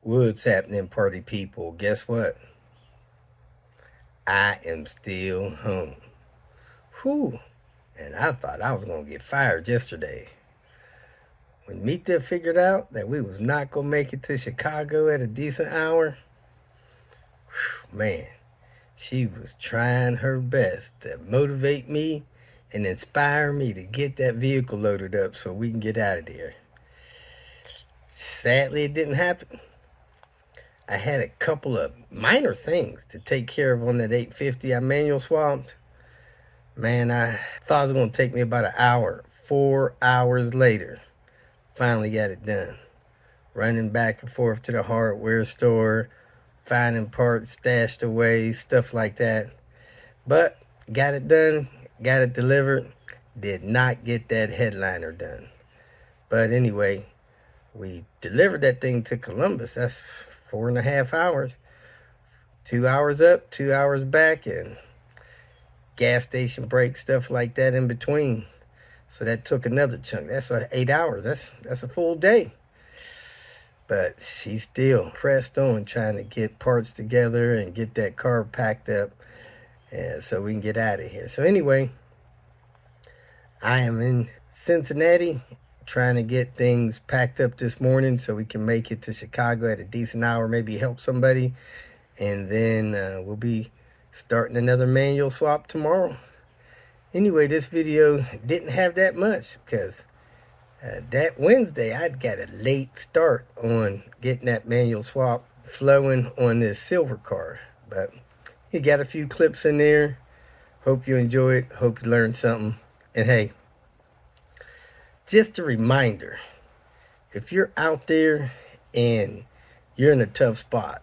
What's happening, party people? Guess what? I am still home. Whew. And I thought I was going to get fired yesterday. When Mita figured out that we was not going to make it to Chicago at a decent hour, man, she was trying her best to motivate me and inspire me to get that vehicle loaded up so we can get out of there. Sadly, it didn't happen. I had a couple of minor things to take care of on that 850 I manual swapped. Man, I thought it was going to take me about an hour. 4 hours later, finally got it done. Running back and forth to the hardware store, finding parts stashed away, stuff like that. But got it done, got it delivered. Did not get that headliner done. But anyway, we delivered that thing to Columbus. That's 4.5 hours. 2 hours up, 2 hours back, and gas station break, stuff like that in between. So that took another chunk. That's 8 hours. That's a full day. But she's still pressed on trying to get parts together and get that car packed up, and so we can get out of here. So anyway, I am in Cincinnati trying to get things packed up this morning so we can make it to Chicago at a decent hour, maybe help somebody. And then we'll be starting another manual swap tomorrow. Anyway, this video didn't have that much because that Wednesday I'd got a late start on getting that manual swap flowing on this silver car. But you got a few clips in there. Hope you enjoy it. Hope you learned something. And hey, just a reminder, if you're out there and you're in a tough spot,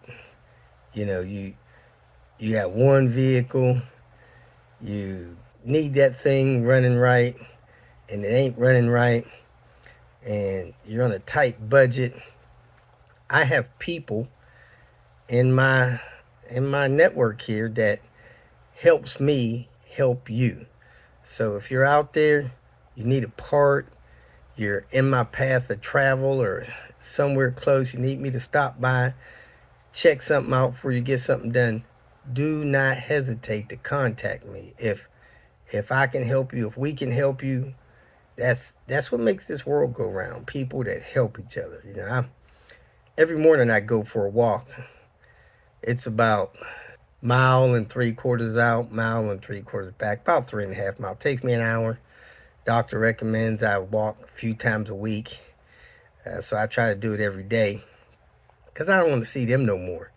you know, you got one vehicle, you need that thing running right, and it ain't running right, and you're on a tight budget, I have people in my network here that helps me help you. So if you're out there, you need a part, you're in my path of travel or somewhere close, you need me to stop by, check something out before you get something done, do not hesitate to contact me. If I can help you, if we can help you, that's what makes this world go round. People that help each other. You know, every morning I go for a walk. It's about 1.75 miles out, 1.75 miles back, about 3.5 miles. Takes me an hour. Doctor recommends I walk a few times a week. So I try to do it every day because I don't want to see them no more.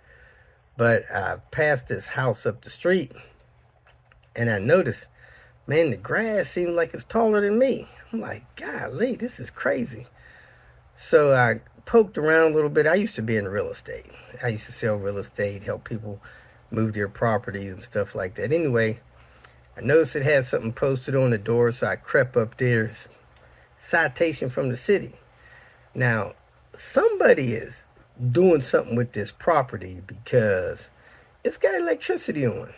But I passed this house up the street and I noticed, man, the grass seems like it's taller than me. I'm like, golly, this is crazy. So I poked around a little bit. I used to be in real estate. I used to sell real estate, help people move their properties and stuff like that. Anyway, I noticed it had something posted on the door, so I crept up there. Citation from the city. Now, somebody is doing something with this property because it's got electricity on.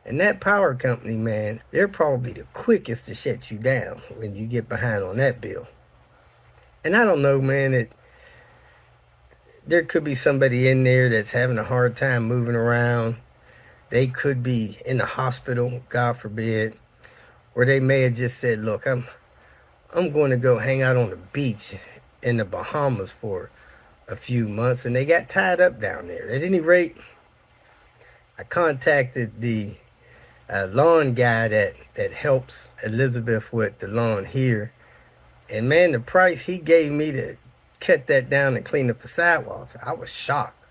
And that power company, man, they're probably the quickest to shut you down when you get behind on that bill. And I don't know, man, there could be somebody in there that's having a hard time moving around. They could be in the hospital, God forbid, or they may have just said, look, I'm going to go hang out on the beach in the Bahamas for a few months, and they got tied up down there. At any rate, I contacted the lawn guy that helps Elizabeth with the lawn here, and man, the price he gave me to cut that down and clean up the sidewalks, I was shocked.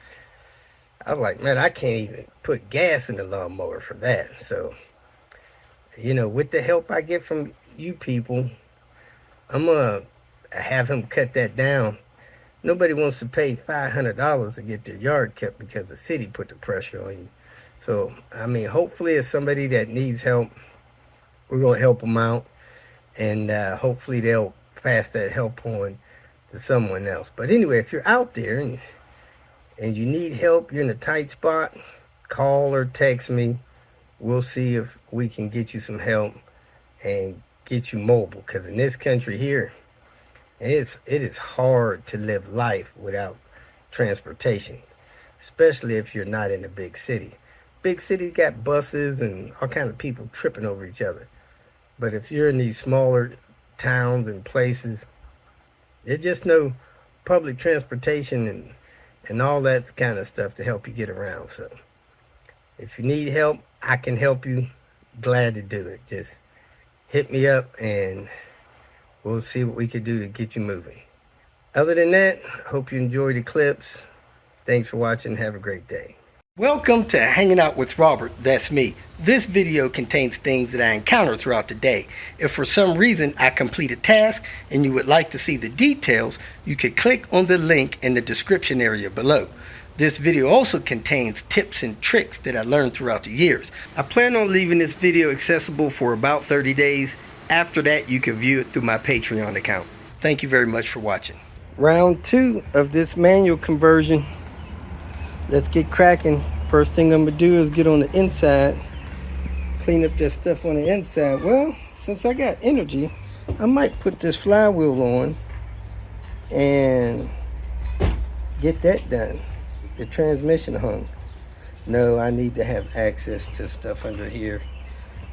I was like, man, I can't even put gas in the lawnmower for that. So, you know, with the help I get from you people, I'm going to have him cut that down. Nobody wants to pay $500 to get their yard cut because the city put the pressure on you. So, I mean, hopefully it's somebody that needs help. We're going to help them out. And hopefully they'll pass that help on to someone else. But anyway, if you're out there and you need help, you're in a tight spot, call or text me. We'll see if we can get you some help and get you mobile. Because in this country here, it is hard to live life without transportation, especially if you're not in a big city. Big cities got buses and all kind of people tripping over each other. But if you're in these smaller towns and places, there's just no public transportation and all that kind of stuff to help you get around. So if you need help, I can help you. Glad to do it. Just hit me up and we'll see what we can do to get you moving. Other than that, hope you enjoy the clips. Thanks for watching. Have a great day. Welcome to Hanging Out with Robert. That's me. This video contains things that I encounter throughout the day. If for some reason I complete a task and you would like to see the details, you could click on the link in the description area below. This video also contains tips and tricks that I learned throughout the years. I plan on leaving this video accessible for about 30 days. After that, you can view it through my Patreon account. Thank you very much for watching. Round 2 of this manual conversion. Let's get cracking. First thing I'm gonna do is get on the inside, clean up that stuff on the inside. Well, since I got energy, I might put this flywheel on and get that done. The transmission hung. No, I need to have access to stuff under here.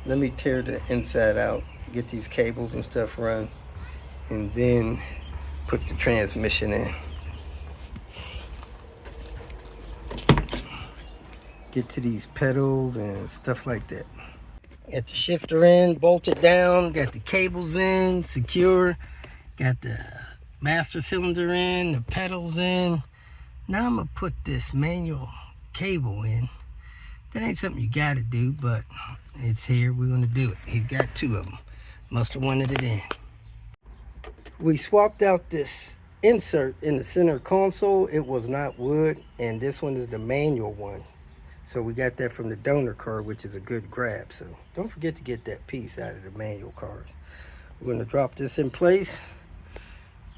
Let me tear the inside out, get these cables and stuff run, and then put the transmission in. Get to these pedals and stuff like that. Got the shifter in, bolted down, got the cables in, secure, got the master cylinder in, the pedals in. Now I'm gonna put this manual cable in. That ain't something you gotta do, but it's here, we're gonna do it. He's got 2 of them. Must have wanted it in. We swapped out this insert in the center console. It was not wood, and this one is the manual one. So we got that from the donor car, which is a good grab. So don't forget to get that piece out of the manual cars. We're gonna drop this in place,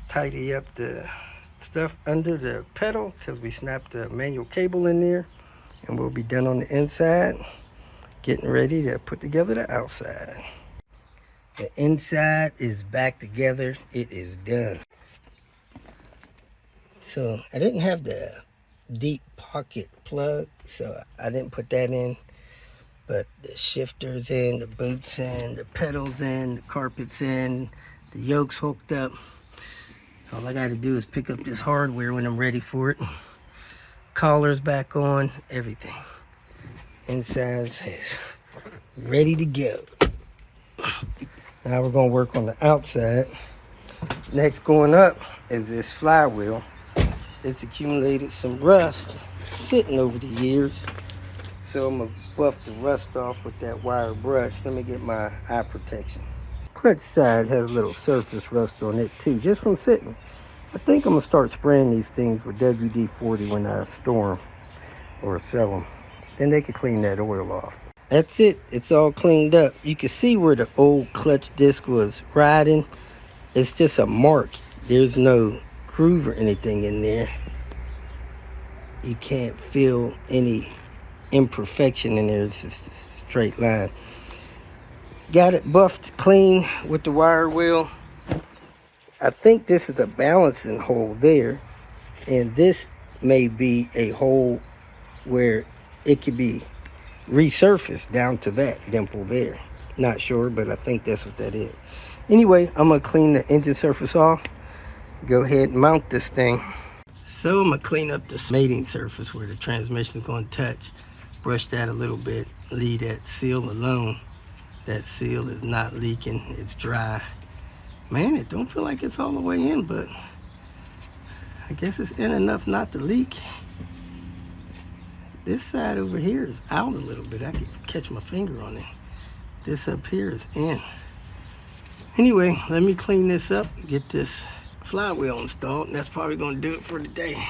tidy up the stuff under the pedal because we snapped the manual cable in there, and we'll be done on the inside, getting ready to put together the outside. The inside is back together. It is done. So I didn't have the deep pocket plug, so I didn't put that in, but the shifter's in, the boots in, the pedals in, the carpet's in, the yoke's hooked up. All I got to do is pick up this hardware when I'm ready for it. Collar's back on, everything. Inside is ready to go. Now we're going to work on the outside. Next going up is this flywheel. It's accumulated some rust sitting over the years, so I'm gonna buff the rust off with that wire brush. Let me get my eye protection. Clutch side has a little surface rust on it too, just from sitting. I think I'm gonna start spraying these things with WD-40 when I store them or sell them. Then they can clean that oil off. That's it, it's all cleaned up. You can see where the old clutch disc was riding. It's just a mark. There's no groove or anything in there. You can't feel any imperfection in there. It's just a straight line. Got it buffed clean with the wire wheel. I think this is a balancing hole there, and this may be a hole where it could be resurfaced down to that dimple there. Not sure, but I think that's what that is. Anyway, I'm gonna clean the engine surface off, go ahead and mount this thing. So I'm gonna clean up the mating surface where the transmission is gonna touch, brush that a little bit, leave that seal alone. That seal is not leaking, it's dry. Man, it don't feel like it's all the way in, but I guess it's in enough not to leak. This side over here is out a little bit. I can catch my finger on it. This up here is in. Anyway, let me clean this up, get this flywheel installed, and that's probably gonna do it for today.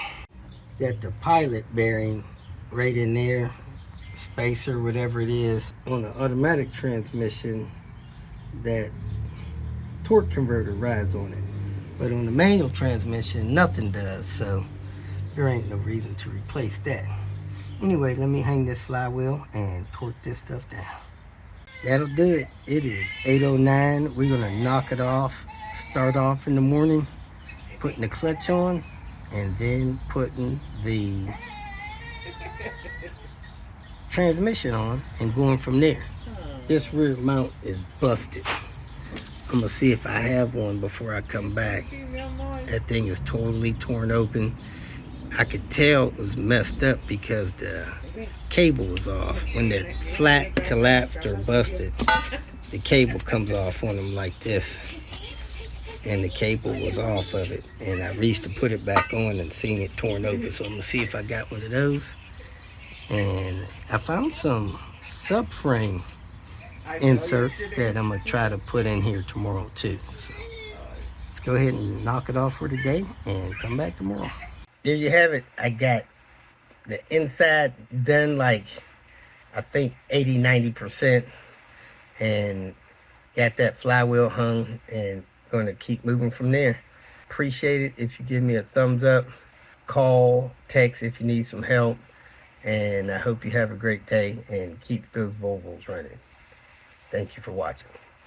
Got the pilot bearing right in there, spacer, whatever it is. On the automatic transmission, that torque converter rides on it. But on the manual transmission, nothing does, so there ain't no reason to replace that. Anyway, let me hang this flywheel and torque this stuff down. That'll do it. It is 8:09. We're gonna knock it off, start off in the morning, putting the clutch on, and then putting the transmission on and going from there. This rear mount is busted. I'm gonna see if I have one before I come back. That thing is totally torn open. I could tell it was messed up because the cable was off. When they're flat, collapsed, or busted, the cable comes off on them like this. And the cable was off of it. And I reached to put it back on and seen it torn open. So I'm gonna see if I got one of those. And I found some subframe inserts that I'm gonna try to put in here tomorrow too. So let's go ahead and knock it off for today and come back tomorrow. There you have it. I got the inside done, like I think 80-90%, and got that flywheel hung and gonna keep moving from there. Appreciate it if you give me a thumbs up, call, text if you need some help, and I hope you have a great day and keep those Volvos running. Thank you for watching.